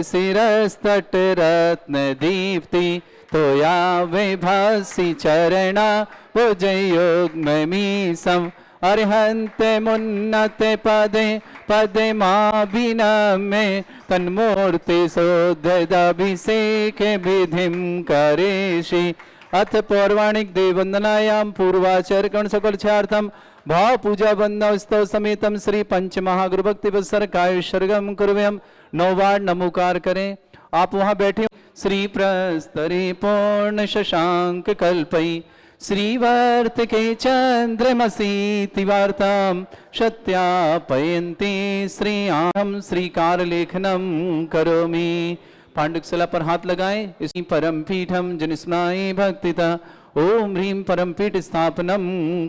शिरस्तट रत्न दीप्ति तोया विभासी चरणा भुजयुग्ममीशम् अर्हन्ते मुन्नते पदे पदे माभिनमे तन्मूर्ति शोद्धदाभिषेके विधिं करेषि। अथ पौर्वाणिक देववंदनायां पूर्वाचरण सकलक्षार्थम भाव पूजा वंदना स्तव समेतम श्री पंच महागुरु भक्ति वत्सर काय सर्गम कुर्वयम। 9 बार नमोकार करें। आप वहां बैठे। श्री प्रस्तरे पूर्ण शशांक कल्पई श्रीवर्त के चंद्रमसी तिवार्ताम सत्यापयन्ति श्रीयाम श्रीकार लेखनम करोमि। पांडुकशिला पर हाथ लगाएं। इसी परम पीठम जनिस्मृति भक्तिता ओम ह्रीं परम पीठ स्थापनम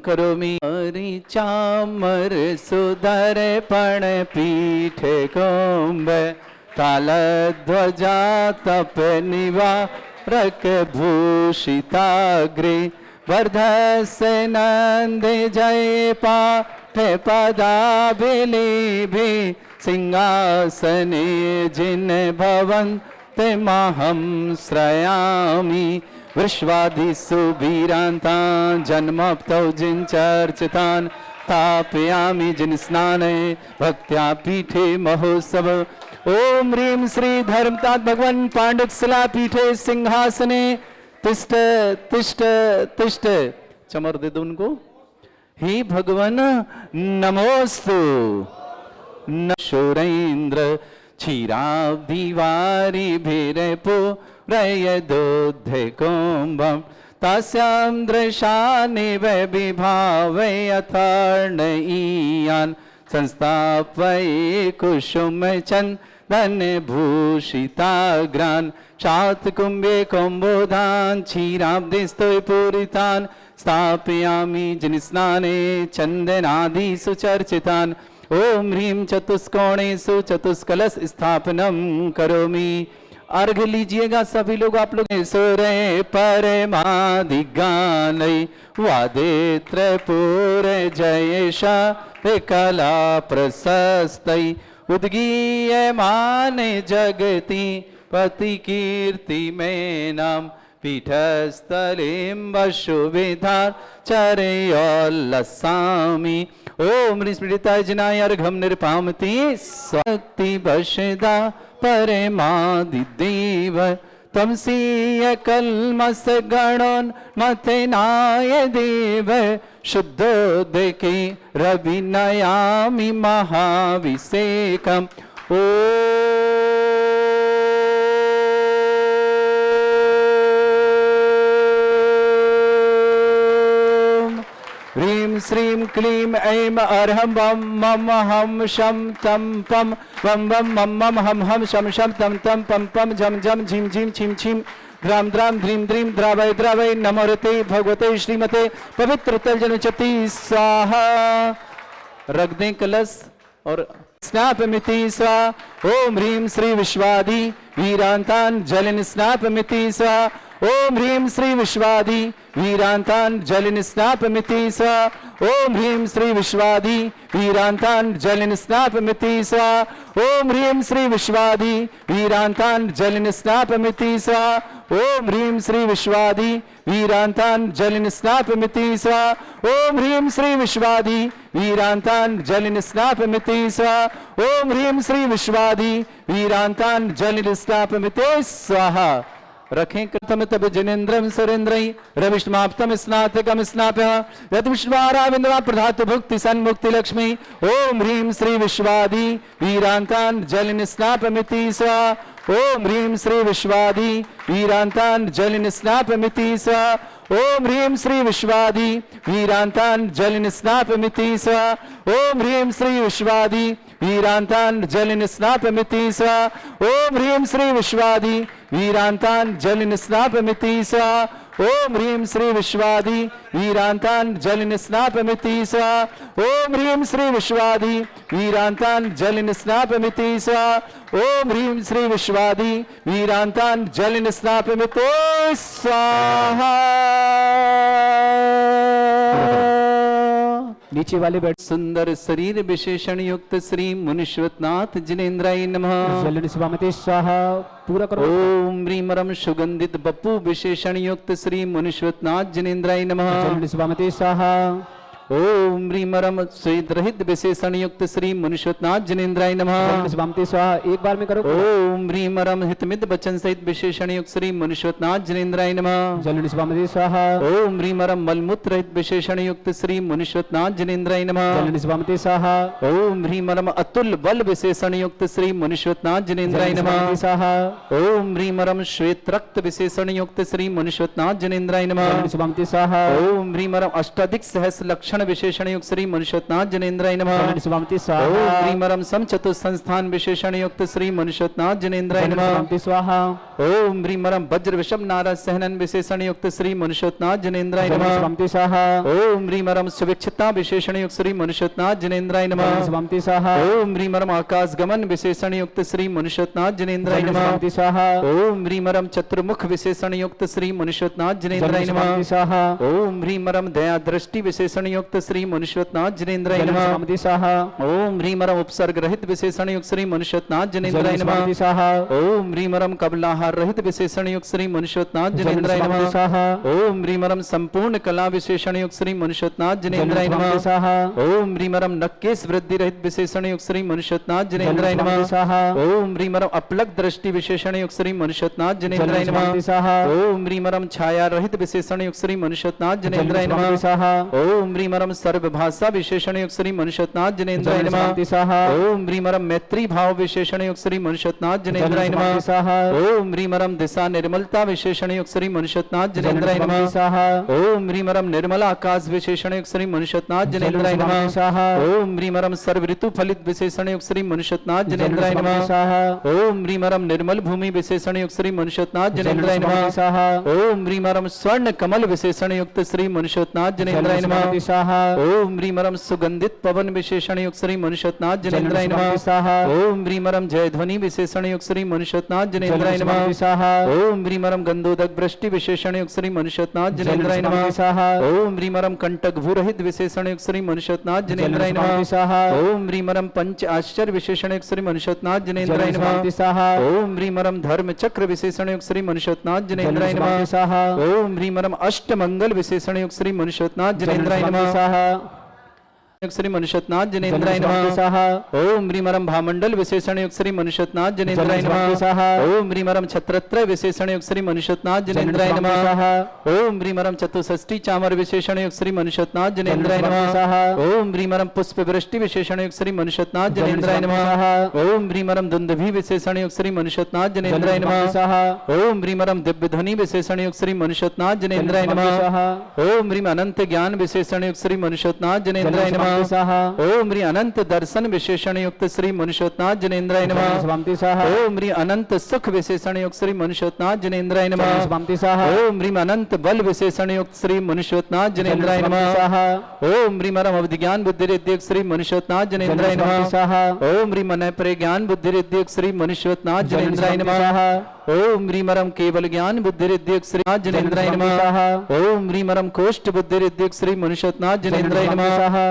करोमि। चामर सुधर पण पीठ कोम्ब तालध्वजा तप निवारक भूषिताग्रे वर्धस्य नंद जय पाठ पदाभिलेभे सिंहासने जिन भवन्ते महं श्रयामि। विश्वादिषु वीरान्तान् जन्मप्तौ जिन चर्चितान् स्थापयामि जिन स्नाने भक्त्या पीठे महोत्सव। ओम ह्रीं श्री धर्मतात भगवान पांडुकशिला पीठे सिंहासने तिष्ठ तिष्ठ तिष्ठ। चमर दे दो उनको। हे भगवान नमोस्तु। न शूरेन्द्र क्षीराब्धिवारी भीरपो रयदोद्धे कुम्भं तस्यां दृशानिव विभावै अथर्णईयान् संस्थापये कुसुमचन्दन भूषिताग्रान् शातकुम्भे कुम्भोधान् क्षीराब्धिस्तु पूरितान् स्थापयामि जिनस्नाने चन्दनादि सुचर्चितान्। ओम ह्रीं चतुष्कोणेषु चतुष्कलश स्थापनम करोमि। अर्घ लीजिएगा सभी लोग। आप लोग सुरे परमाधिगानै वादे त्रिपुर जयेशा कला प्रशस्तै उद्गीयमाने जगति पति कीर्ति में नाम पीठस्थलीं वशुविधार चरयोल्लसामि। ओम स्मृताय जनाय अर्घम निर्पामति शक्ति वशदा परमादिदेव तमसीय कल्मस गणोन मथनाय देव शुद्धोदके रविनयामि महाभिषेकम्। ओ ह्रीं श्रीं क्लीं ऐं अर्हं वं मम हम शम तम पम वम वम मम मम हम हम शम शम तम तम पम पम झम झम झिम झिम छिम छिम ग्राम द्राम ध्रीम ध्रीम द्रावय द्रावय नमोरते भगवते श्रीमते पवित्र तलजनुचति स्वाहा। रख दें कलश और स्नापमिति स्वाहा। ओम ह्रीं श्री विश्वादि वीरांतान जलिन स्नापमिति स्वाहा। ओम ह्रीं श्री विश्वादि वीरांतान जलिन स्नापमिति स्वाहा। ओम ह्रीं श्री विश्वादि वीरांतान जलिन स्नापमिति स्वाहा। ओम ह्रीं श्री विश्वादि वीरांतान जलिन स्नापमिति स्वाहा। ओम ह्रीं श्री विश्वादि वीरांतान जलिन स्नापमिति स्वाहा। ओम ह्रीं श्री विश्वादि वीरांतान जलिन स्नापमिति स्वाहा। ओम ह्रीं श्री विश्वादि वीरांतान जलिन स्नापमिति स्वाहा। रखें कृतम तब जनेन्द्रम सुरेन्द्रई रविष्माप्तम स्नातकम स्नाप्य यद विश्वाराविंदवा प्रधातु भुक्ति सन्मुक्ति लक्ष्मी। ओम ह्रीं श्री विश्वादि वीरांतान जलिन स्नापमिति स्वाहा। ओम ह्रीं श्री विश्वादि वीरांतान जलिन स्नापमिति स्वाहा। ओम ह्रीं श्री विश्वादि वीरांतान जलिन स्नापमिति स्वाहा। ओम ह्रीं श्री विश्वादि वीरांतान जलिन स्नापमिति स्वाहा। ओम ह्रीं श्री विश्वादि वीरांतान जलिन स्नापमिति स्वाहा। ओम ह्रीं श्री विश्वादि वीरांतान जलिन स्नापमिति स्वाहा। ओम ह्रीं श्री विश्वादि वीरांतान जलिन स्नापमिति स्वाहा। ओम ह्रीं श्री विश्वादि वीरांतान जलिन स्नापमिति स्वाहा। नीचे वाले बेड सुंदर शरीर विशेषण युक्त श्री मुनीश्वरनाथ जिनेन्द्राय नमः। जल निस्वामते स्वाहा। पूरा करो। ओम ह्रीम रम सुगंधित बपू विशेषण युक्त श्री मुनीश्वरनाथ जिनेन्द्राय नमः। जल निस्वामते स्वाहा। ओम ह्रीम रम स्वेद रहित विशेषण युक्त श्री मुनीश्वरनाथ जिनेन्द्राय नमः। जल निस्वामते स्वाहा। एक बार में करो। ओम ह्रीम रम हितमित वचन सहित विशेषण युक्त श्री मुनीश्वरनाथ जिनेन्द्राय नमः। जल निस्वामते स्वाहा। ओम ह्रीम रम मलमूत्र रहित विशेषण युक्त श्री मुनीश्वरनाथ जिनेन्द्राय नमः। जल निस्वामते स्वाहा। ओम ह्रीम रम अतुल बल विशेषण युक्त श्री मुनीश्वरनाथ जिनेन्द्राय नमः। स्वाहा। ओम ह्रीम रम श्वेत रक्त विशेषण युक्त श्री मुनीश्वरनाथ जिनेन्द्राय जल नमः। निस्वामते स्वाहा। ओम ह्रीम रम अष्टाधिक सहस्र लक्षण विशेषण युक्त श्री मुनीश्वरनाथ जिनेन्द्राय जल नमः। निस्वामते ओम स्वाहा। ह्रीम रम समचतुर संस्थान विशेषण युक्त श्री मुनीश्वरनाथ जिनेन्द्राय जल नमः। निस्वामते स्वाहा। ओम ह्रीम रम वज्र विषम नारद सहनन विशेषण युक्त श्री मुनीश्वरनाथ जिनेन्द्राय जल नमः। निस्वामते स्वाहा। ओम ह्रीम रम सुविक्षता विशेषण युक्त श्री मुनीश्वरनाथ जिनेन्द्राय जल नमः। निस्वामते स्वाहा। ओम ह्रीम रम आकाश गमन विशेषण युक्त श्री मुनीश्वरनाथ जिनेन्द्राय जल नमः। निस्वामते स्वाहा। ओम ह्रीम रम चतुर्मुख विशेषण युक्त श्री मुनीश्वरनाथ जल जिनेन्द्राय नमः। निस्वामते स्वाहा। ओम ह्रीम रम दया दृष्टि विशेषण युक्त श्री मुनीश्वरनाथ जिनेन्द्राय जल नमः। निस्वामते स्वाहा। ओम ह्रीम रम उपसर्ग रहित विशेषण युक्त श्री मुनीश्वरनाथ जल जिनेन्द्राय नमः। निस्वामते स्वाहा। ओम ह्रीम रम कबलाहार रहित विशेषण युक्त श्री मुनीश्वरनाथ जल जिनेन्द्राय निस्वामते नमः। स्वाहा। ओम ह्रीम रम संपूर्ण कला विशेषण युक्त श्री मुनीश्वरनाथ जल जिनेन्द्राय निस्वामते नमः। स्वाहा। ओम ह्रीम रम नक्केश वृद्धि रहित विशेषण युक्त श्री मुनीश्वरनाथ जल जिनेन्द्राय निस्वामते नमः। स्वाहा। ओम ह्रीम रम अपलक दृष्टि विशेषण युक्त श्री मुनीश्वरनाथ जल जिनेन्द्राय नमः। निस्वामते स्वाहा। ओम ह्रीम रम छाया रहित विशेषण युक्त श्री मुनीश्वरनाथ जल जिनेन्द्राय निस्वामते नमः। स्वाहा। ओम ह्रीम रम सर्वभाषा विशेषण युक्त श्री मुनीश्वरनाथ जिनेन्द्राय जल नमः। निस्वामते स्वाहा। ओम ह्रीम रम मैत्री भाव विशेषण युक्त श्री मुनीश्वरनाथ जल जिनेन्द्राय नमः। निस्वामते स्वाहा। ओम ह्रीम रम दिशा निर्मलता विशेषण युक्त श्री मुनीश्वरनाथ जल जिनेन्द्राय निस्वामते नमः। स्वाहा। ओम ह्रीम रम निर्मल आकाश विशेषण युक्त श्री मुनीश्वरनाथ जल जिनेन्द्राय निस्वामते नमः। स्वाहा। ओम ह्रीम रम सर्व ऋतु फलित विशेषण युक्त श्री मुनीश्वरनाथ जल जिनेन्द्राय निस्वामते नमः। स्वाहा। ओम ह्रीम रम निर्मल भूमि विशेषण युक्त श्री मुनीश्वरनाथ जल जिनेन्द्राय निस्वामते नमः। स्वाहा। ओम ह्रीम रम स्वर्ण कमल विशेषण युक्त श्री मुनीश्वरनाथ जल जिनेन्द्राय नमः। निस्वामते स्वाहा। ओम ह्रीम रम सुगंधित पवन विशेषण युक्त श्री मुनीश्वरनाथ जल जिनेन्द्राय नमः। निस्वामते स्वाहा। ओम ह्रीम रम जय ध्वनि विशेषण युक्त श्री मुनीश्वरनाथ जल जिनेन्द्राय नमः। निस्वामते स्वाहा। ओम ह्रीम रम गंधोदक वृष्टि विशेषण युक्त श्री मुनीश्वरनाथ जल जिनेन्द्राय नमः। निस्वामते स्वाहा। ओम ह्रीम रम कंटक भूरहित विशेषण युक्त श्री मुनीश्वरनाथ जल जिनेन्द्राय नमः। निस्वामते स्वाहा। ओम ह्रीम रम पंच आश्चर्य विशेषण युक्त श्री मुनीश्वरनाथ जल जिनेन्द्राय नमः। निस्वामते स्वाहा। ओम ह्रीम रम धर्म चक्र विशेषण युक्त श्री मुनीश्वरनाथ जल जिनेन्द्राय नमः। निस्वामते स्वाहा। ओम ह्रीम रम अष्ट मंगल विशेषण युक्त श्री मुनीश्वरनाथ जल जिनेन्द्राय निस्वामते नमः। स्वाहा। श्री मुनीश्वरनाथ जल जिनेन्द्राय निस्वामते नमः। स्वाहा। ओम ह्रीम रम भामंडल विशेषण युक्त श्री मुनीश्वरनाथ जल जिनेन्द्राय निस्वामते नमः। स्वाहा। ओम ह्रीम रम छत्रत्रय विशेषण युक्त श्री मुनीश्वरनाथ जल जिनेन्द्राय निस्वामते नमः। स्वाहा। ओम ह्रीम रम चतुष्षष्टि चामर विशेषण युक्त श्री मुनीश्वरनाथ जल जिनेन्द्राय निस्वामते नमः। स्वाहा। ओम ह्रीम रम पुष्प वृष्टि विशेषण युक्त श्री मुनीश्वरनाथ जल जिनेन्द्राय निस्वामते नमः। स्वाहा। ओम ह्रीम रम दुंदुभि विशेषण युक्त श्री मुनीश्वरनाथ जल जिनेन्द्राय निस्वामते नमः। स्वाहा। ओम ह्रीम रम दिव्य ध्वनि विशेषण युक्त श्री मुनीश्वरनाथ जिनेन्द्राय जल निस्वामते नमः। स्वाहा। ओम ह्रीम अनंत ज्ञान विशेषण युक्त श्री मुनीश्वरनाथ जल जिनेन्द्राय निस्वामते नमः। स्वाहा। ओम ह्री अनंत दर्शन विशेषण युक्त श्री मुनीश्वरनाथ जिनेन्द्राय जल नमः। निस्वामते स्वाहा। ओम ह्री अनंत सुख विशेषण युक्त श्री मुनीश्वरनाथ जिनेन्द्राय जल नमः। निस्वामते स्वाहा। ओम ह्रीम अनंत बल विशेषण युक्त श्री मुनीश्वरनाथ जल जिनेन्द्राय निस्वामते नमः। स्वाहा। ओम ह्रीम रम अवधि ज्ञान बुद्धि रिद्धिक श्री मुनीश्वरनाथ जल जिनेन्द्राय निस्वामते नमः। स्वाहा। ओम ह्रीम अनय परे ज्ञान बुद्धि रिद्धिक श्री मुनीश्वरनाथ जल जिनेन्द्राय निस्वामते नमः। स्वाहा। ओम ह्रीम रम केवल ज्ञान बुद्धि रिद्धिक श्री जिनेन्द्राय जल नमः। निस्वामते ओम ह्रीम रम कोष्ठ बुद्धि रिद्धिक श्री मुनीश्वरनाथ जिनेन्द्राय स्वाहा। नमः। स्वाहा।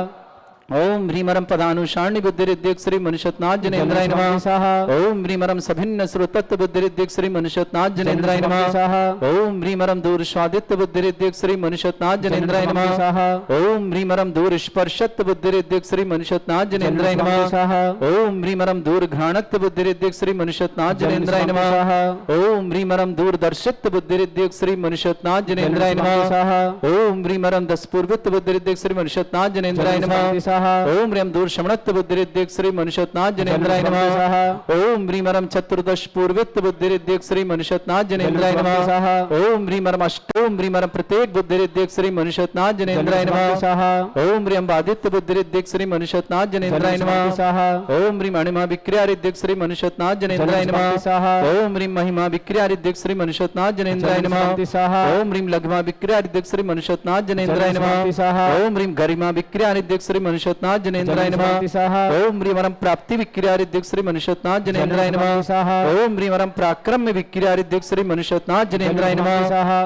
ओम ह्रीमरम पदानुषाण्य बुद्धिरिद्धिक श्री मुनीश्वरनाथ जिनेन्द्राय जल नमः। निस्वामते स्वाहा। ओम ह्रीमरम सभिन्न श्रोतत्व बुद्धिरिद्धिक श्री मुनीश्वरनाथ जिनेन्द्राय जल निस्वामते नमः। स्वाहा। ओम ह्रीमरम दूर स्वादित्य बुद्धिरिद्धिक श्री मुनीश्वरनाथ जिनेन्द्राय जल नमः। निस्वामते स्वाहा। ओम ह्रीमरम दूर स्पर्शत्व बुद्धिरिद्धिक श्री मुनीश्वरनाथ जिनेन्द्राय जल निस्वामते नमः। स्वाहा। ओम ह्रीमरम दूर घ्राणत्व बुद्धिरिद्धिक श्री मुनीश्वरनाथ जल जिनेन्द्राय निस्वामते नमः। स्वाहा। ओम ह्रीमरम दूरदर्शित्व बुद्धिरिद्धिक श्री मुनीश्वरनाथ जिनेन्द्राय जल निस्वामते नमः। स्वाहा। ओम ह्रीमरम दसपूर्वित्व बुद्धिरिद्धिक श्री मुनीश्वरनाथ जल जिनेन्द्राय निस्वामते नमः। स्वाहा। ओम ह्रीम दूर शमणत्व बुद्धिरिद्धिक श्री मुनीश्वरनाथ जिनेन्द्राय जल नमः। निस्वामते स्वाहा। ओम ह्रीमरम चतुर्दश पूर्वित्व बुद्धिरिद्धिक श्री मुनीश्वरनाथ जिनेन्द्राय जल निस्वामते नमः। स्वाहा। ओम ह्रीमरम अष्टोम ह्रीमरम प्रत्येक बुद्धिरिद्धिक श्री मुनीश्वरनाथ जिनेन्द्राय जल नमः। निस्वामते स्वाहा। ओम ह्रीम बाधित्य बुद्धिरिद्धिक श्री मुनीश्वरनाथ जिनेन्द्राय जल निस्वामते नमः। स्वाहा। ओम ह्रीम अणिमा विक्रियारिद्धिक श्री मुनीश्वरनाथ जिनेन्द्राय जल नमः। निस्वामते स्वाहा। ओम ह्रीम महिमा विक्रियारिद्धिक श्री मुनीश्वरनाथ जिनेन्द्राय जल नमः। निस्वामते स्वाहा। ओम ह्रीम लघ्मा विक्रियारिद्धिक श्री मुनीश्वरनाथ जिनेन्द्राय जल निस्वामते नमः। स्वाहा। ओम ह्रीम गरिमा विक्रियारिद्धिक श्री मुनीश्वरनाथ जिनेन्द्राय जल नमः। निस्वामते स्वाहा। ओम ह्रीमरम प्राप्ति विक्रियारिद्धिक श्री मुनीश्वरनाथ जिनेन्द्राय जल नमः। निस्वामते स्वाहा। ओम ह्रीमरम पराक्रम विक्रियारिद्धिक श्री मुनीश्वरनाथ जिनेन्द्राय जल नमः। निस्वामते स्वाहा।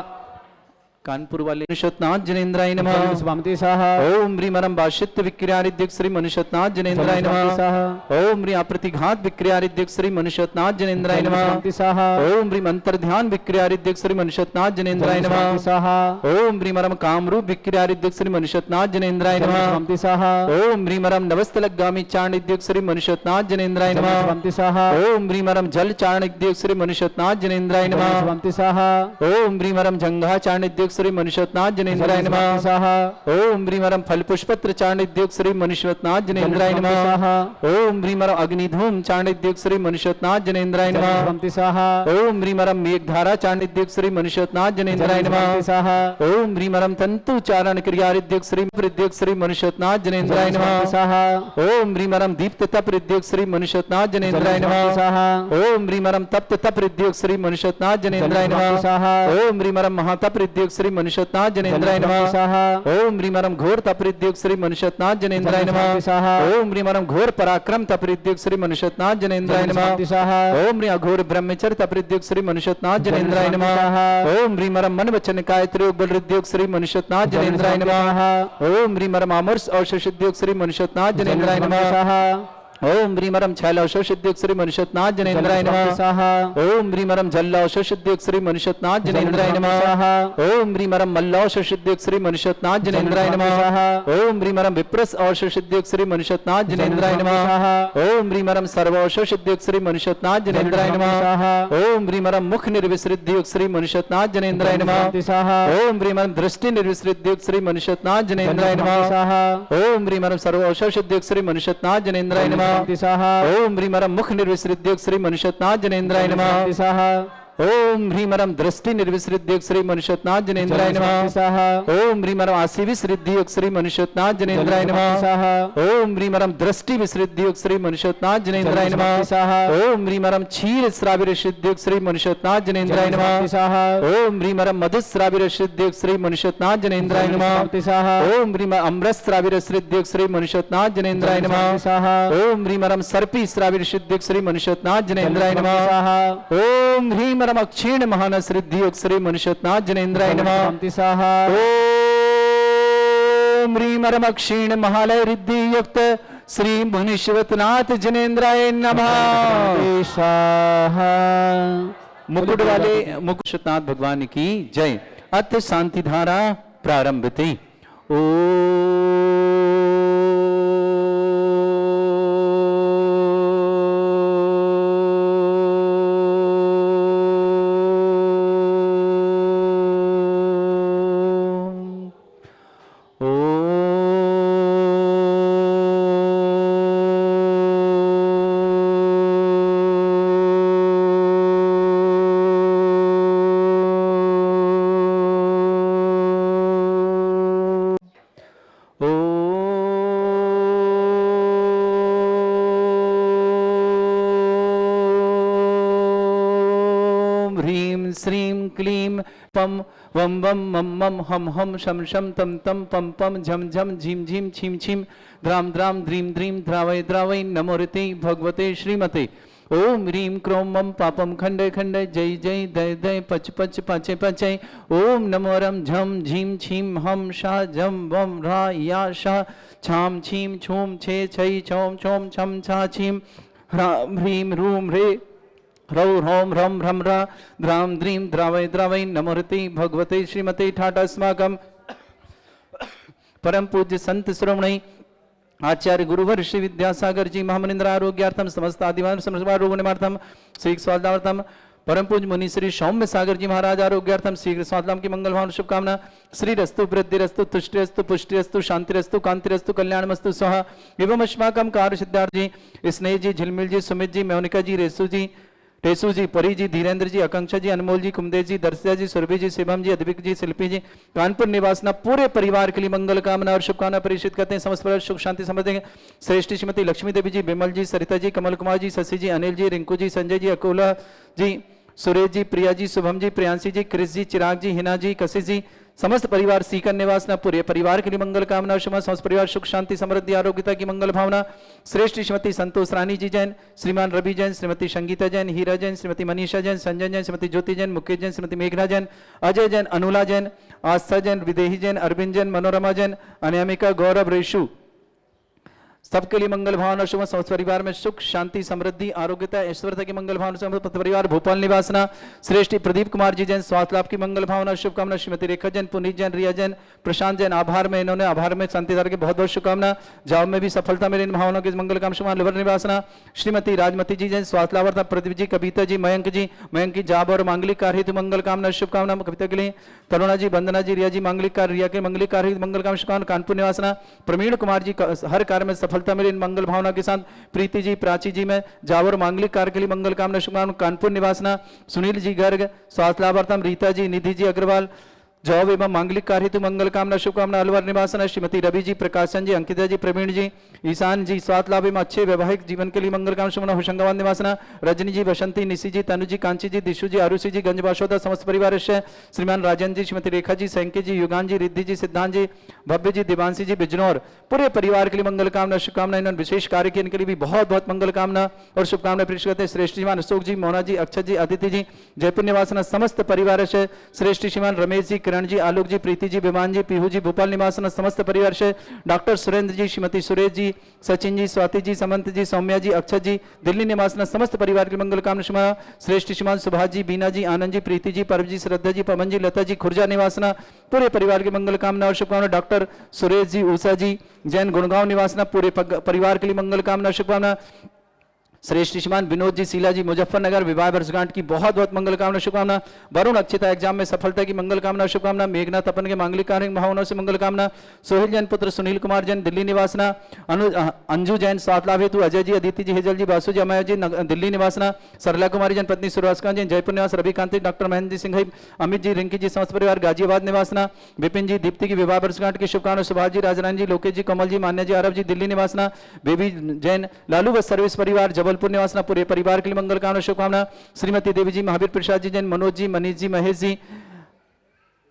कानपुर वाले मनुष्यनाथ जनेन्द्राय नमः। स्वामी स्वाहा ओम ह्रीं मरम भाषित विक्रियारिद्धिक श्री मनुष्यनाथ जनेन्द्राय नमः। ओम ह्रीं अप्रतिघात विक्रियारिद्धिक श्री मनुष्यनाथ जनेन्द्राय नमः। स्वाहा ओम ह्रीं अंतर्ध्यान विक्रियारिद्धिक श्री मनुष्यनाथ जनेन्द्राय नमः। स्वाहा ओम ह्रीं मरम कामरूप विक्रियारिद्धिक श्री मनुष्यनाथ जनेन्द्राय नमः। स्वाहा ओम ह्रीं मरम नवस्तलगामी चारणिद्धिक श्री मनुष्यनाथ जनेन्द्राय नमः। स्वाहा ओम ह्रीं मरम जल चारणिद्धिक श्री मनुष्यनाथ जनेन्द्राय नमः। स्वाहा ओम ह्रीं मरम जंघा चारणिद्धिक श्री मनुष्यनाथ जनेन्द्राय नमः। स्वाहा ओम ह्रीं मरम फल पुष्पत्र चारणिद्धिक श्री मनुष्यनाथ जनेन्द्राय नमः। ओम ह्रीं मरम अग्निधूम चारणिद्धिक श्री मनुष्यनाथ जनेन्द्राय नमः। स्वाहा ओम ह्रीं मरम मेघधारा चारणिद्धिक श्री मनुष्यनाथ जनेन्द्राय नमः। स्वाहा ओम ह्रीं मरम तंतु चारण क्रियारिद्धिक श्री प्रद्युक श्री मनुष्यनाथ जनेन्द्राय नमः। स्वाहा ओम ह्रीं मरम दीप्त तप प्रद्युक श्री मनुष्यनाथ जनेन्द्राय नमः। स्वाहा ओम ह्रीं मरम तप्त तप प्रद्युक श्री मनुष्यनाथ जनेन्द्राय नमः। स्वाहा ओम ह्रीं मरम महातप प्रद्युक श्री मनुष्यनाथ जनेन्द्राय नमः। स्वाहा ओम ह्रीं मरम घोर तप प्रद्युक श्री मनुष्यनाथ जनेन्द्राय नमः। स्वाहा ओम ह्रीं मरम घोर पराक्रम तप प्रद्युक श्री मनुष्यनाथ जनेन्द्राय नमः। स्वाहा ओम ह्रीं अघोर ब्रह्मचर्य तप प्रद्युक श्री मनुष्यनाथ जनेन्द्राय नमः। ओम ह्रीं मरम मन वचन काय त्रयोग बल हृद्योग श्री मनुष्यनाथ जनेन्द्राय नमः। ओम ह्रीं मरम अमर्ष औषधयोग श्री मनुष्यनाथ जनेन्द्राय नमः। ओम ह्रीं मरम छैल औषधयोग श्री मनुष्यनाथ जनेन्द्राय नमः। ओम ह्रीं मरम जल औषधयोग श्री मनुष्यनाथ जनेन्द्राय नमः। ओम ह्रीं मरम मल्ल औषधयोग श्री मनुष्यनाथ जनेन्द्राय नमः। ओम ह्रीं मरम विप्रस औषधयोग श्री मनुष्यनाथ जनेन्द्राय नमः। ओम ह्रीं मरम सर्व औषधयोग श्री मनुष्यनाथ जनेन्द्राय नमः। ओम ह्रीं मरम मुख निर्विसृद्योग श्री मनुष्यनाथ जनेन्द्राय नमः। ओम ह्रीं मरम दृष्टि निर्विसृद्योग श्री मनुष्यनाथ जनेन्द्राय नमः। ओम ह्रीं मरम सर्व औषधयोग श्री मनुष्यनाथ जनेन्द्राय नमः। ओम ह्रीं मरम मुख निर्विसृद्योग श्री मनुष्यनाथ जनेन्द्राय नमः। ओम ह्रीं मरम दृष्टि निर्विसृद्योग श्री मनुष्यनाथ जनेन्द्राय नमः। ओम ह्रीं मरम आसी विसृद्धियोग श्री मनुष्यनाथ जनेन्द्राय नमः। ओम ह्रीं मरम दृष्टि विसृद्धियोग श्री मनुष्यनाथ जनेन्द्राय नमः। ओम ह्रीं मरम क्षीर श्राविर सिद्धियोग श्री मनुष्यनाथ जनेन्द्राय नमः। ओम ह्रीं मरम मधु श्राविर सिद्धियोग श्री मनुष्यनाथ जनेन्द्राय नमः। ओम ह्रीं मरम अमृत श्राविर सिद्धियोग श्री मनुष्यनाथ जनेन्द्राय नमः। ओम ह्रीं मरम सर्पी श्राविर सिद्धियोग श्री मनुष्यनाथ जनेन्द्राय नमः। ओम ह्रीं मरम अक्षीण महानस रिद्धियोग श्री मनुष्यनाथ जनेन्द्राय नमः। ओम ह्रीं मरम अक्षीण महालय रिद्धि युक्त श्री मुनिश्वतनाथ जनेन्द्राय नमः। मुकुट वाले मुकुटनाथ भगवान की जय। अथ शांति धारा प्रारंभ थी। श्रीं क्लीं पम वम वम मम मम हम हम शम शम तम तम पम पम झम झम झीम झीम छीम छीम द्राम द्राम द्रीम द्रीम द्रावय द्रावय नमोरते भगवते श्रीमते। ओम ह्रीं क्रोम मम पापम खंडे खंडे जय जय दय दय पच पच पाचे पचय। ओम नमो रम झम झीम छीम हम शा झम वम रा या शा छाम छीम छूम छे छई छौम छौम छम छा छीम ह्राम ह्रीं रूम रे रौ ह्रौम ह्रम ह्रम रा द्राम द्रीं द्रावय द्रावय नमोरते भगवते श्रीमते। ठाटास्माकं परम पूज्य संत श्रोमणी आचार्य गुरुवर श्री विद्यासागर जी महामनिंद्र आरोग्यार्थम समस्त आदिवान समस्त निमार्थम श्री स्वादार्थम परम पूज्य मुनि श्री सौम्य सागर जी महाराज आरोग्यार्थम शीघ्र स्वादलाम की मंगल भावना शुभकामना। श्री रस्तु वृद्धि रस्तु तुष्टि रस्तु पुष्टि रस्तु शांति रस्तु कांति रस्तु कल्याण मस्तु स्वाहा। एवं अस्माकं कार्य सिद्धार्थ जी स्नेह जी झिलमिल जी सुमित जी मोनिका जी रेसु जी टेसु जी परी जी धीरेन्द्र जी आकांक्षा जी अनमोल जी कुमदेव जी दर्शिया जी सुरभि जी शिवम जी अद्विक जी शिल्पी जी कानपुर निवासना पूरे परिवार के लिए मंगल कामना और शुभकामना परिचित करते हैं। समस्त पर सुख शांति समझते श्रेष्ठ श्रीमती लक्ष्मी देवी जी विमल जी सरिता जी कमल कुमार जी शशि जी अनिल जी रिंकू जी संजय जी अकोला जी सुरेश जी प्रिया जी शुभम जी प्रियांशी जी क्रिस जी चिराग जी हिना जी कशिश जी समस्त परिवार सीकर निवासना पूरे परिवार के लिए मंगल कामना शुभ समस्त परिवार सुख शांति समृद्धि आरोग्यता की मंगल भावना। श्रेष्ठ श्रीमती संतोष रानी जी जैन, श्रीमान रवि जैन, श्रीमती संगीता जैन, हीरा जैन, श्रीमती मनीषा जैन, संजय जैन, श्रीमती ज्योति जैन, मुकेश जैन, श्रीमती मेघना जैन, अजय जैन, अनुला जैन, आस्था जैन, विदेही जैन, अरविंद जैन, मनोरमा जैन, अनामिका, गौरव, रेशु, सबके लिए मंगल भावना शुभ समस्त परिवार में सुख शांति समृद्धि आरोग्यता ऐश्वर्यता की मंगल भावना समस्त परिवार भोपाल निवासना। श्रेष्ठ प्रदीप कुमार जी जैन, स्वास्थ्य लाभ की मंगल भावना शुभकामना। श्रीमती रेखा जैन, पुनीत जैन, रिया जैन, प्रशांत जैन, आभार में इन्होंने आभार में शांतिदार की बहुत बहुत शुभकामना। जॉब में भी सफलता मेरी इन भावनाओं की मंगल काम शुभ लिवर निवासना। श्रीमती राजमती जी जैन, स्वास्थ्य लाभ प्रदीप जी, कविता जी, मयंक की जाब और मांगलिक कार्य हेतु मंगल कामना शुभकामना कविता के लिए। तरुणा जी, वंदना जी, रिया जी मांगलिक कार्य, रिया के मांगलिक कार्य हेतु मंगल काम शुभकामना। कानपुर निवासना। प्रवीण कुमार जी, हर कार्य में सफलता मेरी इन मंगल भावना के साथ। प्रीति जी, प्राची जी में जावर मांगलिक कार्य के लिए मंगल कामना शुभकामना। कानपुर निवासना। सुनील जी गर्ग, स्वास्थ्य लाभार्थम। रीता जी, निधि जी अग्रवाल, जॉब एवं मांगलिक कार्य हेतु मंगल कामना शुभकामना। अलवर निवासना। श्रीमती रवि जी, प्रकाशन जी, अंकिता जी, प्रवीण जी, ईशान जी, स्वास्थ्य लाभ एवं अच्छे वैवाहिक जीवन के लिए मंगल कामना शुभकामना। होशंगाबाद निवासना। रजनी जी, बसंती, निशी जी, तनु जी, कांची जी, दिशु जी, आरुषि जी, गंजबाशोदा समस्त परिवार से। श्रीमान राजन जी, श्रीमती रेखा जी, सैंके जी, युगान जी, रिद्धि जी, सिद्धांत जी, भव्य जी, दिवांशी जी, बिजनौर, पूरे परिवार के लिए मंगल कामना शुभकामना। इन्होंने विशेष कार्य के इनके लिए भी बहुत बहुत मंगल कामना और शुभकामना पेश करते हैं। श्रेष्ठ श्रीमान अशोक जी, मोना जी, अक्षत जी, अदिति जी, जयपुर निवासना समस्त परिवार से। श्रेष्ठ श्रीमान रमेश जी, किरण जी, आलोक जी, प्रीति जी, विमान जी, पीहू जी, भोपाल निवासना समस्त परिवार से। डॉक्टर सुरेंद्र जी, श्रीमती सुरेश जी, सचिन जी, स्वाति जी, समंत जी, सौम्या जी, अक्षत जी, दिल्ली निवासना समस्त परिवार के मंगल कामना शुभकामना। श्रेष्ठ श्रीमान सुभाष जी, बीना जी, आनंद जी, प्रीति जी, परम जी, श्रद्धा जी, पवन जी, लता जी, खुर्जा निवासना पूरे परिवार के मंगल कामना और शुभकामना। डॉक्टर सुरेश जी, उषा जी, जैन, गुड़गांव निवासना पूरे परिवार के लिए मंगल कामना शुभकामना। श्रेष्ठ श्रीमान विनोद जी, शीला जी, मुजफ्फरनगर, विवाह वर्षगांठ की बहुत बहुत मंगल कामना शुभकामना। वरुण अक्षिता, एग्जाम में सफलता की मंगल कामना शुभकामना। मेघना तपन के मांगलिक कार्य भावनाओं से मंगल कामना। सोहेल जैन पुत्र सुनील कुमार जैन, दिल्ली निवासना। अंजू जैन, स्वास्थ्य लाभ हेतु। अजय जी, अदिति जी, हेजल जी, बासु जी, अमय जी, दिल्ली निवासना। सरला कुमारी जैन, पत्नी सुरवासका जैन, जयपुर निवास। रविकांत, डॉक्टर महेंद्र जी सिंह, अमित जी, रिंकी जी, समस्त परिवार गाजियाबाद निवासना। विपिन जी, दीप्ति की विवाह वर्षगांठ की शुभकामना। सुभाष जी, राजरानी जी, लोकेश जी, कमल जी, मान्या जी, आरव जी, दिल्ली निवासना। Baby Jain, Lalu bus service परिवार, जबलपुर निवासना पूरे परिवार के लिए मंगल कामना शुभकामना। श्रीमती देवी जी, महावीर प्रसाद जी जैन, मनोज जी, मनीष जी, महेश जी,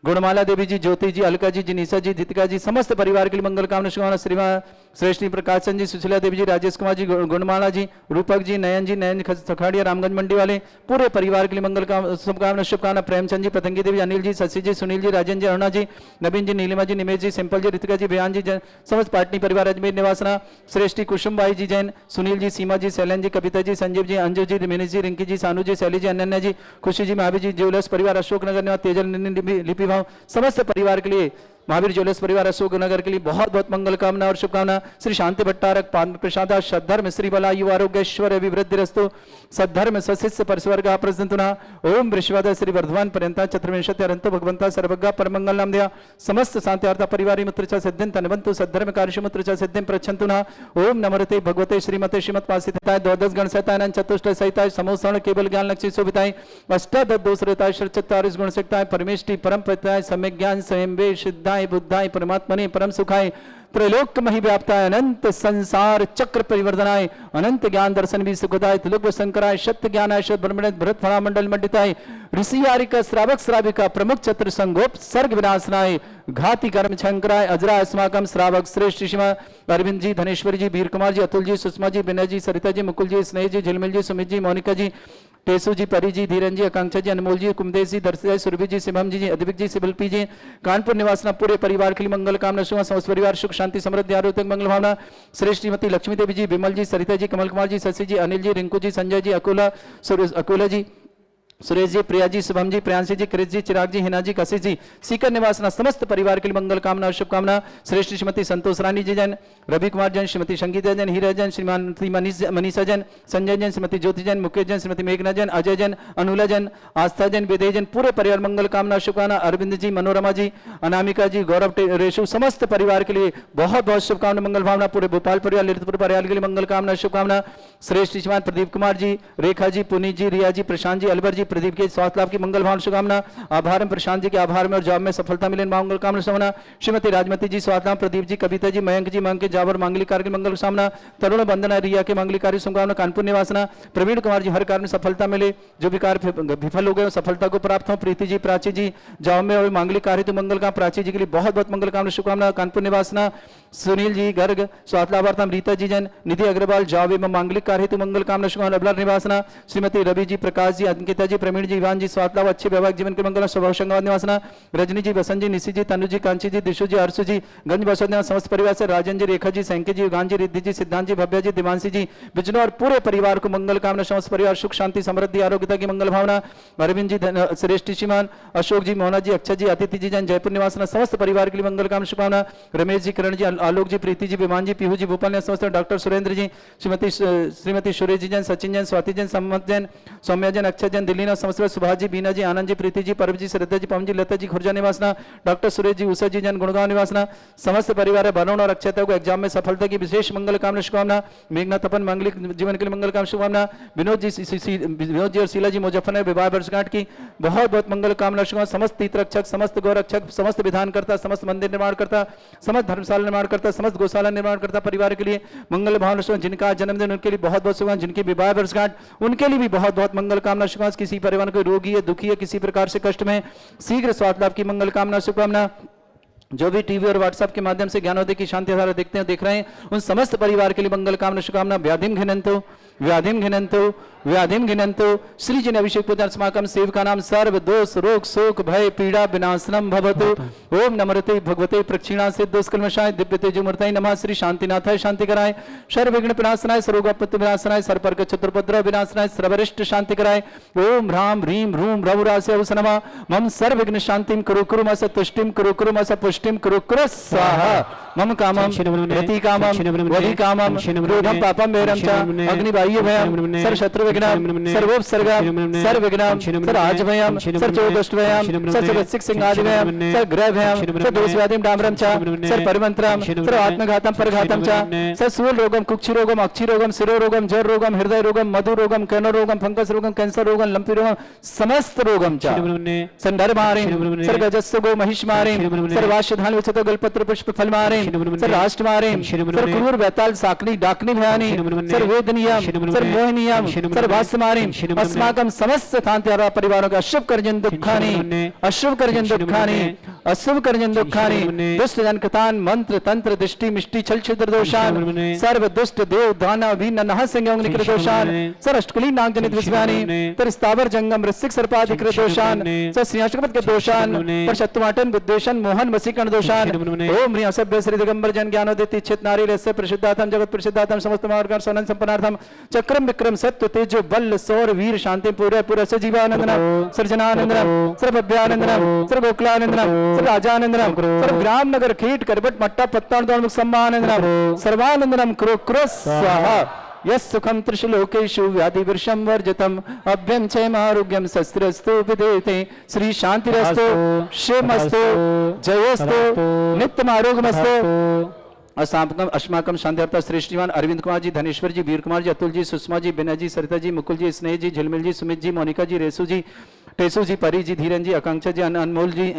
गुणमाला देवी जी, ज्योति जी, अलका जी, जिनीसा जी, दीतिका जी, समस्त परिवार के लिए मंगल कामना शुभकामना। श्रीमान श्रेष्ठी प्रकाशन जी, सुशीला देवी जी, राजेश कुमार जी, गुणमाला जी, रूपक जी, नयन सखाड़िया, रामगंज मंडी वाले पूरे परिवार के लिए मंगल शुभकामना शुभकामना। प्रेमचंद जी, पतंगी देवी, अनिल जी, शशि जी, सुनील जी, राजन जी, अरुणा जी, नवीन जी, नीलिमा जी, निमेश जी, सिंपल जी, ऋतिका जी, बयान जी, समस्त पाटनी परिवार अजमेर निवासना। श्रेष्ठी कुसुम बाई जी जैन, सुनील जी, सीमा जी, शैलन जी, कविता जी, संजीव जी, अंजू जी, मिनी जी, रिंकी जी, सानू जी, शैली जी, अनन्या जी, खुशी जी, महावीर जी, ज्वेलर्स परिवार अशोकनगर निवास, तेजल लिपि भाव समस्त परिवार के लिए महावीर ज्वेलर्स परिवार अशोकनगर के लिए बहुत बहुत मंगल कामना और शुभकामना। श्री शांति भट्टारक प्रसाद सद्धर्म श्री बलायु आरोग्यश्वर अभिवृद्धिरस्तु सद्धर्म स्वशिष्य परिस्वर्ग प्रसन्ना। ओम वृषवाद श्री वर्धमान पर्यंता चतुर्विंशति अनंत भगवंता सर्वज्ञ परमंगल नाम दिया समस्त शांत्यार्थ परिवार मित्र च सिद्धिं तनवंतु सद्धर्म कार्यमुत्र च सिद्धिं प्रच्छन्तु न। ओम नमोते भगवते श्रीमते श्रीमत् पासिताय द्वादश गण सहिताय चतुष्ट सहिताय समोसरण केवल ज्ञान लक्ष्य शोभिताय अष्टादश दोषरताय षट्चत्वारिश गुण सकताय परमेष्टि परम प्रत्याय सम्यक ज्ञान स्वयं वे सिद्धाय बुद्धाय परमात्मने परम सुखाय त्रैलोक मही व्याप्ताय अनंत संसार चक्र परिवर्तनाय अनंत ज्ञान दर्शन भी सुखदाय त्रिलोक शंकराय सत्य ज्ञानाय शत ब्रह्मण भरत फला मंडल मंडिताय ऋषि आरिका श्रावक श्राविका प्रमुख चतुर संगोप सर्ग विनाशनाय घाती कर्म शंकराय अजरा अस्माकम श्रावक श्रेष्ठ शिवा अरविंद जी धनेश्वर जी वीर कुमार जी अतुल जी सुषमा जी विनय जी सरिता जी मुकुल जी स्नेह जी झिलमिल जी सुमित जी मोनिका जी टेसु जी परी जी धीरन जी आकांक्षा जी अनमोल जी कुमदेश जी दर्शय सुरभि जी शिवम जी अद्विक जी सिबलपी जी कानपुर निवासना पूरे परिवार के लिए मंगल कामना शुभ समस्त परिवार सुख शांति समृद्धि आरोग्य मंगल भावना। श्रेष्ठ श्रीमती लक्ष्मी देवी जी विमल जी सरिता जी कमल कुमार जी शशि जी अनिल जी रिंकू जी संजय जी अकोला जी सुरेश जी प्रिया जी शुभम जी प्रियांशी जी कृष जी चिराग जी हिना जी कशिश जी सीकर निवासना समस्त परिवार के लिए मंगल कामना और शुभकामना। श्रेष्ठ श्रीमती संतोष रानी जी जैन रवि कुमार जैन श्रीमती संगीता जैन हीरा जैन श्रीमती मनीषा जैन संजय जैन श्रीमती ज्योति जैन मुकेश जैन श्रीमती मेघना जैन अजय जैन अनुला जैन आस्था जैन विदेह जैन पूरे परिवार मंगल कामना शुभकामना। अरविंद जी मनोरमा जी अनामिका जी गौरव रेशु समस्त परिवार के लिए बहुत बहुत शुभकामना मंगल भावना। पूरे भोपाल परिवार ललितपुर परिवार के लिए मंगल कामना शुभकामना। श्रेष्ठ श्रीमान प्रदीप कुमार जी रेखा जी पुनीत जी रिया जी प्रशांत जी अलवर जी प्रदीप के स्वास्थ्य लाभ की मंगल भावना शुभकामना। आभार में प्रशांत जी के आभार में और जॉब में सफलता मिले मंगल कामना शुभकामना। श्रीमती राजमती जी स्वास्थ्य लाभ, प्रदीप जी, कविता जी, मयंक जी, मंग के जॉब और मांगलिक कार्य की मंगल कामना। तरुण वंदना रिया के मांगलिक कार्य शुभकामना। कानपुर निवासना प्रवीण कुमार जी हर कार्य में सफलता मिले, जो भी कार्य विफल हो गए सफलता को प्राप्त हो। प्रीति जी, प्राची जी जॉब में और मांगलिक कार्य तो मंगल का, प्राची जी के लिए बहुत बहुत मंगल कामना शुभकामना। कानपुर निवासना सुनील जी गर्ग स्वास्थ्य लाभार्थम, रीता जी जैन, निधि अग्रवाल जॉब में मांगलिक कार्य हेतु मंगल कामना शुभकामना। अबलर निवासना श्रीमती रवि जी, प्रकाश जी, अंकिता जी, प्रवीण जी, इवान जी स्वास्थ्य लाभ, अच्छे वैवाहिक जीवन के मंगल। स्वभाव संगवाद निवासना रजनी जी, बसंत जी, निशी जी, तनु जी, कांची जी, दिशु जी, अर्शु जी, गंज बसोद समस्त परिवार से राजन जी, रेखा जी, सैंके जी, युगान जी, रिद्धि जी, सिद्धांत जी, भव्या जी, दिवांशी जी, विष्णु और पूरे परिवार को मंगल कामना। समस्त परिवार सुख शांति समृद्धि आरोग्यता की मंगल भावना। अरविंद जी, श्रेष्ठ श्रीमान, अशोक जी, मोहना जी, अक्षय जी, अतिथि जी जैन, जयपुर निवासना समस्त परिवार के लिए मंगल कामना शुभकामना। रमेश जी, किरण जी, आलोक जी, प्रीति जी, विमान जी, पीहू जी, भोपाल समस्त, डॉक्टर सुरेंद्र जी, श्रीमती सुरेश जी जैन, सचिन जैन, स्वाति जैन, सम्मत जैन, सौम्या जैन, अक्षय जैन, दिल्ली समस्त, सुभाष जी, बीना जी, आनंद जी, प्रीति जी, परव जी, श्रद्धा जी, पवन जी, लता जी, खुर्जा निवासना, डॉक्टर सुरेश जी, उषा जी जैन, गुड़गांव निवासना समस्त परिवार वरुण और अक्षयता को एग्जाम में सफलता की विशेष मंगल कामना शुभकामना। मेघना तपन मांगलिक जीवन के लिए मंगल कामना शुभकामना। विनोद जी और शीला जी मुजफ्फरनगर विवाह वर्षगांठ की बहुत बहुत मंगल कामना शुभकामना। समस्त तीर्थरक्षक, समस्त गौरक्षक, समस्त विधानकर्ता, समस्त मंदिर निर्माण करता, समस्त धर्मशाला निर्माण करता, समस्त गौशाला निर्माण करता परिवार के लिए मंगल भावना शुभकामना। जिनका आज जन्मदिन उनके लिए बहुत बहुत शुभकामना, जिनकी विवाह वर्षगांठ उनके लिए भी बहुत बहुत मंगल कामना शुभकामना। किसी परिवार को रोगी है, दुखी है, किसी प्रकार से कष्ट में शीघ्र स्वास्थ्य लाभ की मंगल कामना शुभकामना। जो भी टीवी और व्हाट्सएप के माध्यम से ज्ञानोदय की शांति धारा देखते हैं, देख रहे हैं, उन समस्त परिवार के लिए मंगल कामना शुभकामना। व्याधिम घिनंतो व्याधिम घिनंतो व्याधिम घिनंतो श्री जन अभिषेक पूजन अस्माकं सेवका नाम सर्व दोष रोग शोक भय पीड़ा विनाशनम भवतु। ओम नमरते भगवते प्रक्षिणा से दोषकल्मषाय दिव्य तेजोमूर्तये नमः। श्री शांतिनाथाय शांति कराय, सर्व विघ्न विनाशनाय, सर्वोपत्ति विनाशनाय, सर्पर्क चतुर्पद्रव विनाशनाय, सर्वरिष्ट शांति कराय। ओम ह्राम ह्रीम ह्रूम रघुरासे नमः। मम सर्व विघ्न शांतिम कुरु कुरु मस तुष्टिम कुरु कुरु मस पुष्टिम कुरु कुरु स्वाहा। मम कामम रति कामम वधि कामम क्रोधम पापम मेरम च अग्निबाह्य भयम सर्व शत्रु विघ्नम सर्वोपसर्गम सर्वविघ्नम सर्वराजभयम सर्वचोदष्टभयम सर्वसिक सिंहादिभयम सर्वग्रहभयम सर्वदोषव्याधिम डामरम च सर्वपरिमंत्रम सर्वात्मघातम परघातम च सर्वसूल रोगम कुक्षि रोगम अक्षि रोगम शिरो रोगम जर रोगम हृदय रोगम मधु रोगम कर्ण रोगम फंगस रोगम कैंसर रोगम लंपी रोगम समस्त रोगम च संदर्भारिम सर्वजस्व गो महिष मारिम सर्वाश्वधान विचत गलपत्र पुष्प फल मारिम सर्वराष्ट्र मारिम सर्वक्रूर वैताल साकनी डाकनी भयानी सर्ववेदनीयम सर्वमोहनीयम सर्वास्त्र मारिम अस्माकं समस्त तांत्यारा परिवारों का अशुभ कर्जन दुखानी अशुभ कर्जन दुखानी अशुभ कर्जन दुखानी दुष्ट जनकतान मंत्र तंत्र दृष्टि मिष्टि छल छिद्र दोषान सर्व दुष्ट देव दानव भी ननह संयोग निकृत दोषान सर अष्टकुली नाग जनित विस्वानी तर स्थावर जंगम ऋषिक सर्पाधिक दोषान सर सिंहासनपद के दोषान पर शत्रुवाटन विद्वेषण मोहन वसीकरण दोषान ओम ह्रीं असभ्य श्री दिगंबर जन ज्ञानोदित चित नारी रस्य प्रसिद्धार्थम जगत प्रसिद्धार्थम समस्त मार्ग सनन संपन्नार्थम चक्रम विक्रम सत्य तेजो बल सौर वीर शांति पूरे पूरे सजीवानंदनम सर्जनानंदनम सर्वभ्यानंदनम सर्वगोकुलानंदनम सर्वराजानंदनम सर्वग्राम नगर कीट करबट मट्टा पत्तान दोन सम्मानंदनम सर्वानंदनम कुरु कुरु स्वाहा। यस् सुखम त्रिशलोकेषु व्याधि वर्षम वर्जितम अभ्यम क्षेम आरोग्यम शस्त्रस्तु विदेते श्री शांतिरस्तु क्षेमस्तु जयोस्तु नित्यम आरोग्यमस्तु। अस्माकं शांतिर्ता श्रेष्ठीमान अरविंद कुमार जी, धनेश्वर जी, वीर कुमार जी, अतुल जी, सुषमा जी, बिना जी, सरिता जी, मुकुल जी, स्नेह जी, झिलमिल जी, सुमित जी, मोनिका जी, रेसू जी, टेसू जी, परी जी, धीरन जी, आकांक्षा जी, अनमोल जी,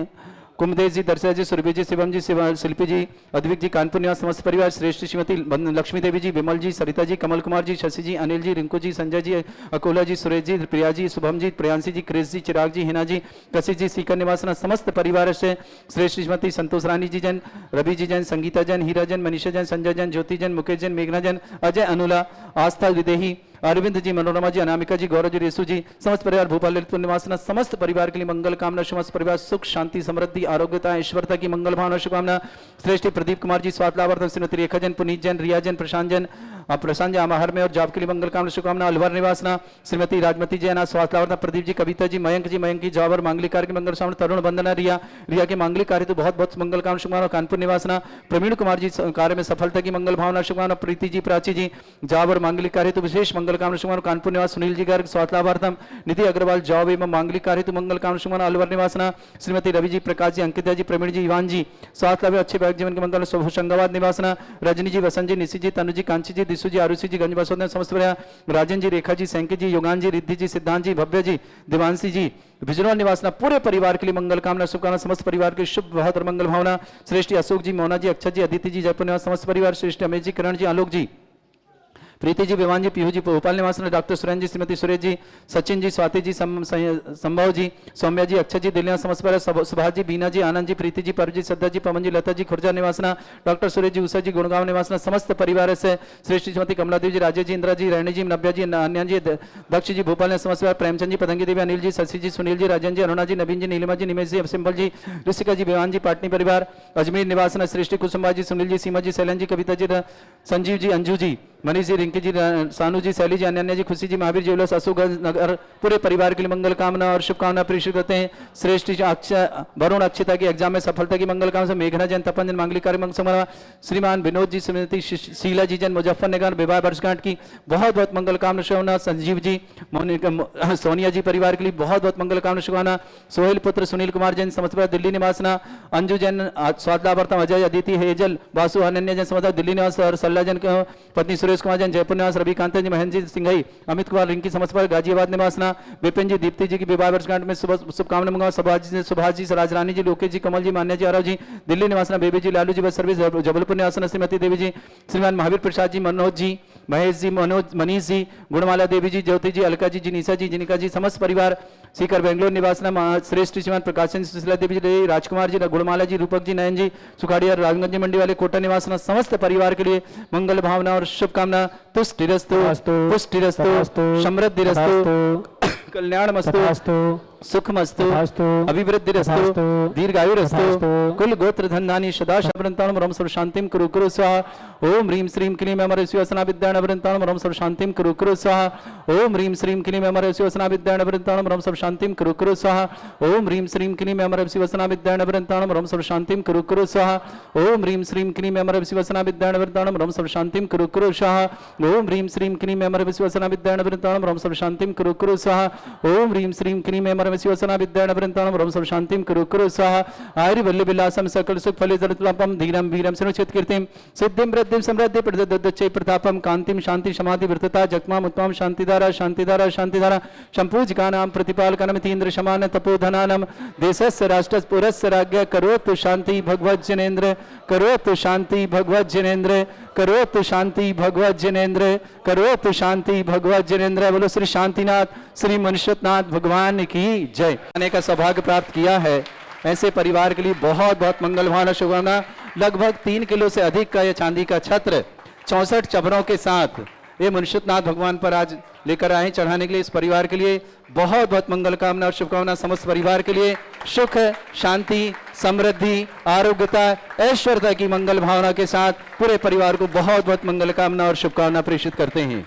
कुमदेव जी, दर्शा जी, सुरभि जी, शिवम जी, शिल्पी जी, अद्विक जी, कानपुर निवास समस्त परिवार, श्रेष्ठ श्रीमती लक्ष्मी देवी जी, विमल जी, सरिता जी, कमल कुमार जी, शशि जी, अनिल जी, रिंकू जी, संजय जी, अकोला जी, सुरेश जी, प्रिया जी, शुभम जी, प्रियांशी जी, क्रिस जी, चिराग जी, हिना जी, कशिश जी, सीकर निवासना समस्त परिवार से श्रेष्ठ श्रीमती संतोष रानी जी जैन, रवि जी जैन, संगीता जैन, हीरा जैन, मनीषा जैन, संजय जैन, ज्योति जैन, मुकेश जैन, मेघना जैन, अजय, अनुला, आस्था विदेही, अरविंद जी, मनोरमा जी, अनामिका जी, गौरव जी, रेसू जी, समस्त परिवार भोपाल ललितपुर निवासना समस्त परिवार के लिए मंगल कामना। समस्त परिवार सुख शांति समृद्धि आरोग्यता ईश्वरता की मंगल भावना शुभकामना। श्रेष्ठ प्रदीप कुमार जी स्वास्थ्य लाभार्थम श्रीमती रेखा जैन, पुनीत जैन, रिया जैन, प्रशांत जैन, प्रशांत जी आमाहर में और जॉब के लिए मंगल कामना शुभकामना। अलवर निवासना श्रीमती राजमती जैन स्वास्थ्य लाभार्थम प्रदीप जी, कविता जी, मयंक की जॉब और मांगलिक कार्य के मंगल कामना। तरुण वंदना रिया के मांगलिक कार्य तो बहुत बहुत मंगल कामना शुभकामना। कानपुर निवासना प्रवीण कुमार जी कार्य में सफलता की मंगल भावना शुभकामना। प्रीति जी, प्राची जी, जॉब और मांगलिक कार्य तो विशेष मंगल मंगल कामना शुभकामना कानपुर निवास सुनील जी गर्ग स्वास्थ्य लाभार्थम निधि अग्रवाल जॉब एवं मांगलिक कार्य हेतु मंगल कामना शुभकामना अलवर निवासना श्रीमती रवि जी प्रकाश जी अंकिता जी प्रवीण जी ईवान जी स्वास्थ्य लाभ अच्छे वैवाहिक जीवन के मंगल शुभ होशंगाबाद निवासना रजनी जी वसंत जी निशी जी तनु जी कांची जी दिशु जी आरुषि जी गंज बसोदन समस्त परिवार राजन जी रेखा जी सैंकी जी योगान जी रिद्धि जी सिद्धांत जी भव्य जी दिवांशी जी बिजनौर निवासना पूरे परिवार के लिए मंगल कामना शुभकामना समस्त परिवार के शुभ बहुत और मंगल भावना श्रेष्ठी अशोक जी मोना जी अक्षत जी अदिति जी जयपुर निवास समस्त परिवार श्रेष्ठी अमेश जी किरण जी आलोक जी प्रीति जी विवान जी पीहू जी भोपाल निवास डॉक्टर सुरेंद्र जी श्रीमती सुरेश जी सचिन जी स्वाति जी संभव जी सौम्या जी अक्षय जी दिल्ली समस्त परिवार सुभाष जी बीना जी आनंद जी प्रीति जी परव जी श्रद्धा जी पवन जी लता जी खुर्जा निवासना डॉक्टर सुरेश जी उषा जी गुड़गांव निवासना समस्त परिवार से श्रेष्ठी श्रीमती कमलादेवी जी राजेश जी इंदिरा जी रैणी जी नव्या जी अन्या जी दक्ष जी भोपाल ने समस्त परिवार प्रेमचंद जी पतंगी देवी अनिल जी शशि जी सुनील जी राजन जी अरुणा जी नवीन जी नीलिमा जी निमेश जी सिंपल जी ऋषिका जी विवान जी पाटनी परिवार अजमेर निवासना श्रेष्ठी कुसुम्बा जी सुनील जी सीमा जी शैलन जी कविता जी संजीव जी अंजू जी मनीष जी रिंकी जी सानू जी शैली जी अनन्या जी खुशी जी महावीर ज्वेलर्स अशोकगंज नगर पूरे परिवार के लिए मंगल कामना और शुभकामना प्रेषित करते हैं। श्रेष्ठ वरुण अक्षता की एग्जाम में सफलता की मंगल कामना से मेघना जैन तपन जन मांगलिक कार्य मंगल श्रीमान विनोद जी श्रीमती शीला जी जन मुजफ्फरनगर विवाह वर्षगांठ की बहुत बहुत मंगल कामना शुभकामना। संजीव जी सोनिया जी परिवार के लिए बहुत बहुत मंगल कामना शुभकामना। सोहेल पुत्र सुनील कुमार जैन समस्त दिल्ली निवासना अंजू जैन स्वास्थ्य अजय अदिति हेजल वासु अनन्या जैन समस्त दिल्ली निवास और सल्ला जन पत्नी सुरेश कुमार जैन जयपुर निवास रवि कांत जी महेंद्र जी सिंघई अमित कुमार रिंकी समस्त गाजियाबाद निवासना विपिन जी दीप्ति जी की विवाह वर्षगांठ में शुभकामना मंगवा सुभाष जी राजरानी जी लोकेश जी कमल जी मान्या जी आरव जी दिल्ली निवासना बेबी जी लालू जी बस सर्विस जबलपुर निवासना श्रीमती देवी जी श्रीमान महावीर प्रसाद जी मनोज जी महेश जी मनीष जी गुणमाला देवी जी ज्योति जी अलका जी जिनीसा जी जिनिका जी समस्त परिवार सीकर बेंगलोर निवासना श्रेष्ठ श्रीमान प्रकाशन सुशीला देवी जी राजकुमार जी गुणमाला जी रूपक जी नयन जी सुखाड़िया राजगंज मंडी वाले कोटा निवासना समस्त परिवार के लिए मंगल भावना और शुभकामना। तुष्टिरस्तु पुष्टिरस्तु समृद्धिरस्तु कल्याणमस्तु सुखमस्तु अभिवृद्धिरस्तु दीर्घायुरस्तु कुल गोत्र धन्धानि सदा शब्दंताणं रम सर्व शांतिं कुरु कुरु स्वाहा। ओम ह्रीं श्रीं क्लीं अमर शिवसना विद्याण वृंताणं रम सर्व शांतिं कुरु कुरु स्वाहा। ओम ह्रीं श्रीं क्लीं अमर शिवसना विद्याण वृंताणं रम सर्व शांतिं कुरु कुरु स्वाहा। ओम ह्रीं श्रीं क्लीं अमर शिवसना विद्याण वृंताणं रम सर्व शांतिं कुरु कुरु स्वाहा। ओम ह्रीं श्रीं क्लीं अमर शिवसना विद्याण वृंताणं रम सर्व शांतिं कुरु कुरु स्वाहा। ओम ह्रीं श्रीं क्लीं अमर शिवसना विद्याण वृंताणं रम सर्व शांतिं कुरु कुरु स्वाहा। ओम ह्रीं श्रीं क्लीं अमर शिवसना विद्याण वृंताणं रम सर्व शांतिं कुरु कुरु स्वाहा। आयुर् वल्लभ विलासम सकल सुख फले जलतलापम धीरम वीरम सुनिश्चित कीर्तिम सिद्धिं वृद्धिं समृद्धि प्रददच्चै प्रतापम कांतिम शांति समाधि वृतता जगमाम उत्तम शांतिधारा शांतिधारा शांतिधारा संपूजकानां प्रतिपालकनमितीन्द्र शमान तपोधनानं देशस्य राष्ट्रस्य पुरस्य राज्ञ करोतु शांति भगवत् जनेन्द्र करोतु शांति भगवत् जनेन्द्र करोतु शांति भगवत् जनेन्द्र करोतु शांति भगवत् जनेन्द्र। बोलो श्री शांतिनाथ श्री मनुष्यनाथ भगवान की जय। आने का सौभाग्य प्राप्त किया है ऐसे परिवार के लिए बहुत बहुत मंगल भावना शुभकामना। लगभग 3 किलो से अधिक का यह चांदी का छत्र 64 चबरों के साथ ये मनुष्यनाथ भगवान पर आज लेकर आए चढ़ाने के लिए। इस परिवार के लिए बहुत बहुत मंगल कामना और शुभकामना। समस्त परिवार के लिए सुख शांति समृद्धि आरोग्यता ऐश्वर्यता की मंगल भावना के साथ पूरे परिवार को बहुत बहुत मंगल कामना और शुभकामना प्रेषित करते हैं।